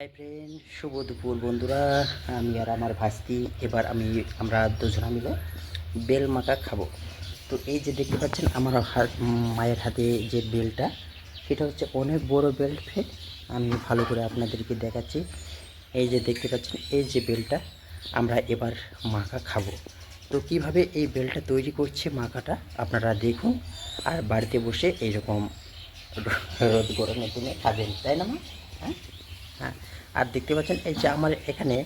Hi friend, শুভ দুপুর বন্ধুরা। আমি আর আমার ভাস্তি এবার আমরা দুজনা মিলে বেল মাখা খাবো। তো এই যে দেখতে পাচ্ছেন আমার মায়ের হাতে যে বেলটা, সেটা হচ্ছে অনেক বড় বেল ফ্রেন্ড। আমি ভালো করে আপনাদেরকে দেখাচ্ছি। এই যে দেখতে পাচ্ছেন, এই যে বেলটা আমরা এবার মাখা খাবো। তো কিভাবে এই বেলটা তৈরি করছে মাখাটা আপনারা দেখুন, আর বাড়িতে বসে এইরকম রোদ গরমের দিনে খাবেন, তাই না মা? হ্যাঁ হ্যাঁ। আর দেখতে পাচ্ছেন এই যে আমার এখানে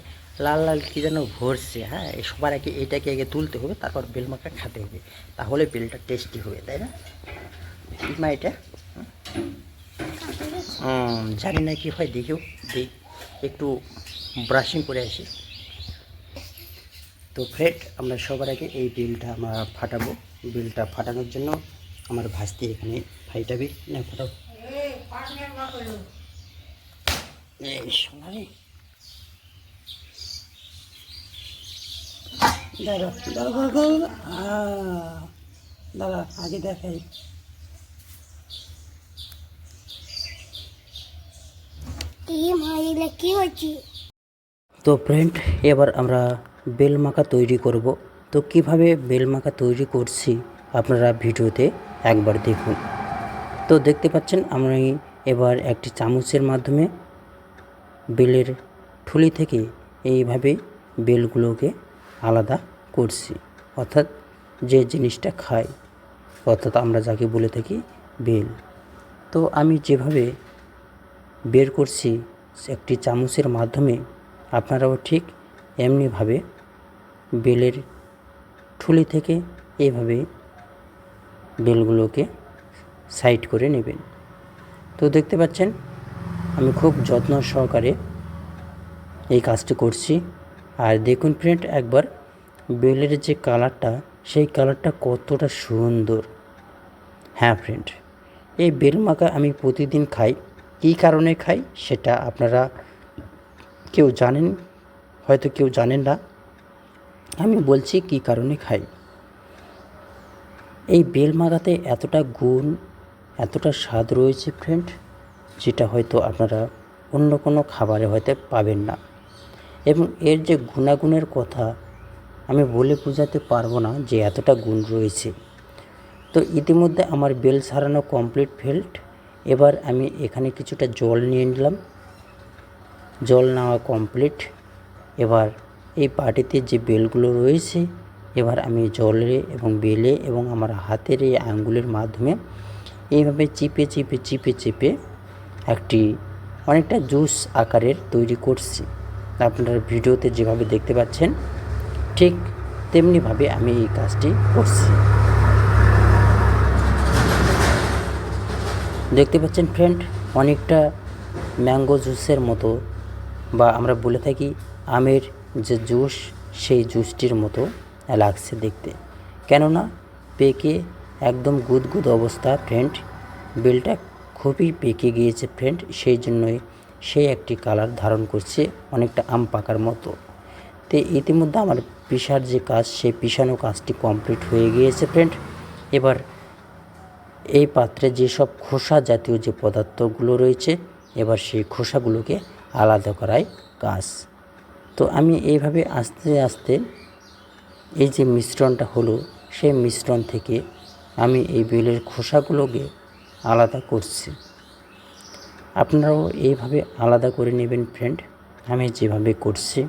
লাল লাল কী যেন ভরছে। হ্যাঁ, এই সবার আগে এটাকে আগে তুলতে হবে, তারপর বেল মাখা খেতে হবে, তাহলে বেলটা টেস্টি হবে, তাই না? কি মা এটা? জানি না কি হয়, দেখেও দেখ, একটু ব্রাশিং করে আসি। তো ফ্রেন্ড, আমরা সবার আগে এই বেলটা আমরা ফাটাবো। বেলটা ফাটানোর জন্য আমার ভাস্তি এখানে ফাইটাবি না ফাটাবো। এই সোনালি, দাঁড়া দাঁড়া দাঁড়া, আগে দেখাই। তো ফ্রেন্ড, এবার আমরা বেল মাখা তৈরি করব। তো কিভাবে বেল মাখা তৈরি করছি আপনারা ভিডিওতে একবার দেখুন। তো দেখতে পাচ্ছেন, আমি এবার একটি চামচের মাধ্যমে বেলের ঠুলি থেকে এইভাবে বেলগুলোকে আলাদা করছি, অর্থাৎ যে জিনিসটা খাই, অর্থাৎ আমরা যাকে বলে থাকি বেল। তো আমি যেভাবে বের করছি একটি চামচের মাধ্যমে, আপনারাও ঠিক এমনিভাবে বেলের ঠুলি থেকে এইভাবে বেলগুলোকে সাইড করে নেবেন। তো দেখতে পাচ্ছেন, আমি খুব যত্ন সহকারে এই কাজটি করছি। আর দেখুন ফ্রেন্ড, একবার বেলের যে কালারটা, সেই কালারটা কতটা সুন্দর। হ্যাঁ ফ্রেন্ড, এই বেল মাখা আমি প্রতিদিন খাই। কী কারণে খাই সেটা আপনারা কেউ জানেন, হয়তো কেউ জানেন না। আমি বলছি কী কারণে খাই। এই বেল মাখাতে এতটা গুণ, এতটা স্বাদ রয়েছে ফ্রেন্ড, যেটা হয়তো আপনারা অন্য কোনো খাবারে হয়তো পাবেন না। এবং এর যে গুণাগুণের কথা আমি বলে বোঝাতে পারবো না, যে এতটা গুণ রয়েছে। তো ইতিমধ্যে আমার বেল সারানো কমপ্লিট ফেল্ট। এবার আমি এখানে কিছুটা জল নিয়ে নিলাম। জল নেওয়া কমপ্লিট। এবার এই বাটিতে যে বেলগুলো রয়েছে, এবার আমি জলে এবং বেলে এবং আমার হাতের এই আঙ্গুলের মাধ্যমে এইভাবে চিপে চিপে চিপে চিপে একটি অনেকটা জুস আকারের তৈরি করছি। আপনারা ভিডিওতে যেভাবে দেখতে পাচ্ছেন, ঠিক তেমনিভাবে আমি এই কাজটি করছি। দেখতে পাচ্ছেন ফ্রেন্ড, অনেকটা ম্যাঙ্গো জুসের মতো, বা আমরা বলে থাকি আমের যে জুস, সেই জুসটির মতো লাগছে দেখতে। কেননা পেকে একদম গুদগুদ অবস্থা ফ্রেন্ড, বেলটা খুবই পেকে গিয়েছে ফ্রেন্ড, সেই জন্যই সেই একটি কালার ধারণ করছে, অনেকটা আম পাকার মতো। তো ইতিমধ্যে আমার পিসার যে কাজ, সেই পিসানো কাজটি কমপ্লিট হয়ে গিয়েছে ফ্রেন্ড। এবার এই পাত্রে যেসব খোসা জাতীয় যে পদার্থগুলো রয়েছে, এবার সেই খোসাগুলোকে আলাদা করাই কাজ। তো আমি এইভাবে আস্তে আস্তে এই যে মিশ্রণটা হলো, সেই মিশ্রণ থেকে আমি এই বেলের খোসাগুলোকে আলাদা করছি। আপনারাও এইভাবে আলাদা করে নেবেন ফ্রেন্ড, আমি যেভাবে করছি।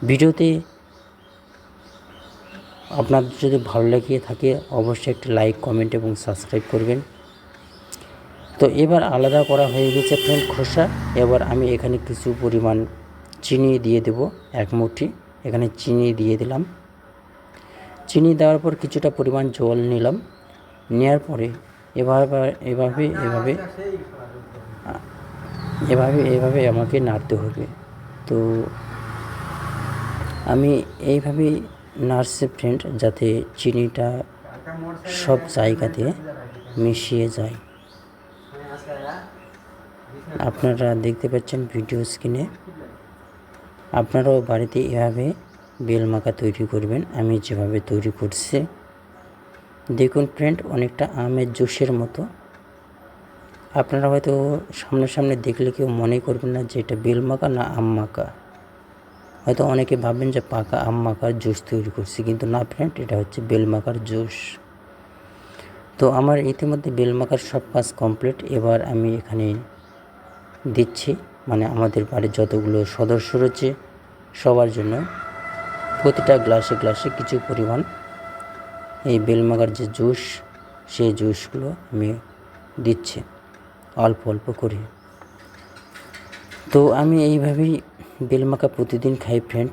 ভিডিওতে আপনাদের যদি ভালো লেগে থাকে, অবশ্যই একটি লাইক, কমেন্ট এবং সাবস্ক্রাইব করবেন। তো এবার আলাদা করা হয়ে গেছে ফ্রেন্ড খোসা। এবার আমি এখানে কিছু পরিমাণ চিনি দিয়ে দেব, এক মুঠি এখানে চিনি দিয়ে দিলাম। চিনি দেওয়ার পর কিছুটা পরিমাণ জল নিলাম। নেওয়ার পরে এভাবে এভাবে এভাবে এভাবে এভাবে আমাকে নাড়তে হবে। তো আমি এইভাবে নাড়ছি ফ্রেন্ড, যাতে চিনিটা সব জায়গাতে মিশিয়ে যায়। আপনারা দেখতে পাচ্ছেন ভিডিও স্ক্রিনে। আপনারাও বাড়িতে এভাবে বেল মাখা তৈরি করবেন, আমি যেভাবে তৈরি করছি। দেখুন ফ্রেন্ড, অনেকটা আমের জুসের মতো। আপনারা হয়তো সামনে দেখলে কেউ মনে করবেন না যে এটা বেল মাখা না আম মাখা। হয়তো অনেকে ভাববেন যে পাকা আম মাখার জুস তৈরি করছি, কিন্তু না ফ্রেন্ড, এটা হচ্ছে বেল মাখার জুস। তো আমার ইতিমধ্যে বেল মাখার সব কাজ কমপ্লিট। এবার আমি এখানে দিচ্ছি, মানে আমাদের বাড়ির যতগুলো সদস্য রয়েছে সবার জন্য প্রতিটা গ্লাসে কিছু পরিমাণ এই বেল মাখার যে জুস, সেই জুসগুলো আমি দিচ্ছি অল্প অল্প করে। তো আমি এইভাবেই বেল মাখা প্রতিদিন খাই ফ্রেন্ড।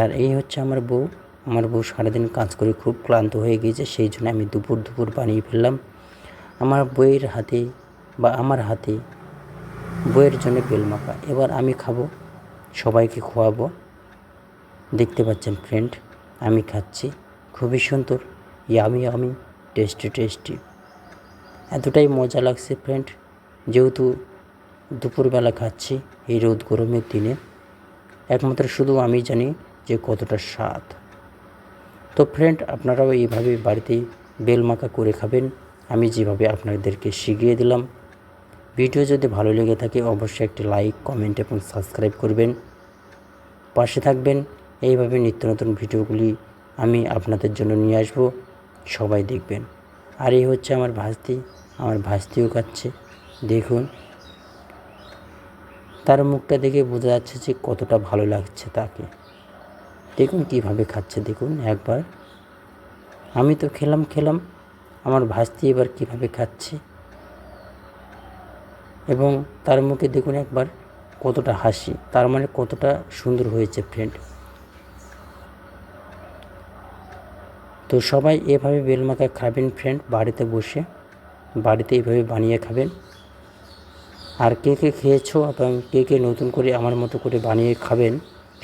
আর এই হচ্ছে আমার বউ। আমার বউ সারাদিন কাজ করে খুব ক্লান্ত হয়ে গিয়েছে, সেই জন্য আমি দুপুর বানিয়ে ফেললাম আমার বউয়ের হাতে বা আমার হাতে বউয়ের জন্য বেল মাখা। এবার আমি খাবো, সবাইকে খোয়াবো। দেখতে পাচ্ছেন ফ্রেন্ড, আমি খাচ্ছি, খুবই সুন্দর, ইয়ামি টেস্টি। এতটাই মজা লাগছে ফ্রেন্ড, যেহেতু দুপুরবেলা খাচ্ছি এই রোদ গরমের দিনে, একমাত্র শুধু আমি জানি যে কতটা স্বাদ। তো ফ্রেন্ড, আপনারাও এইভাবে বাড়িতে বেল মাখা করে খাবেন, আমি যেভাবে আপনাদেরকে শিখিয়ে দিলাম। ভিডিও যদি ভালো লেগে থাকে অবশ্যই একটি লাইক, কমেন্ট এবং সাবস্ক্রাইব করবেন, পাশে থাকবেন। এইভাবে নিত্য নতুন ভিডিওগুলি আমি আপনাদের জন্য নিয়ে আসব, সবাই দেখবেন। আর এই হচ্ছে আমার ভাস্তিও খাচ্ছে, দেখুন তার মুখটা দেখে বোঝা যাচ্ছে যে কতটা ভালো লাগছে তাকে। দেখুন কীভাবে খাচ্ছে, দেখুন একবার। আমি তো খেলাম, আমার ভাস্তি এবার কীভাবে খাচ্ছে, এবং তার মুখে দেখুন একবার কতটা হাসি, তার মানে কতটা সুন্দর হয়েছে ফ্রেন্ড। তো সবাই এভাবে বেল মাখা খাবেন ফ্রেন্ড, বাড়িতে বসে, বাড়িতে এইভাবে বানিয়ে খাবেন। আর কে খেয়েছো এবং কে নতুন করে আমার মতো করে বানিয়ে খাবেন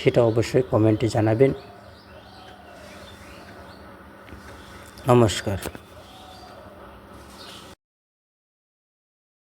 সেটা অবশ্যই কমেন্টে জানাবেন। নমস্কার।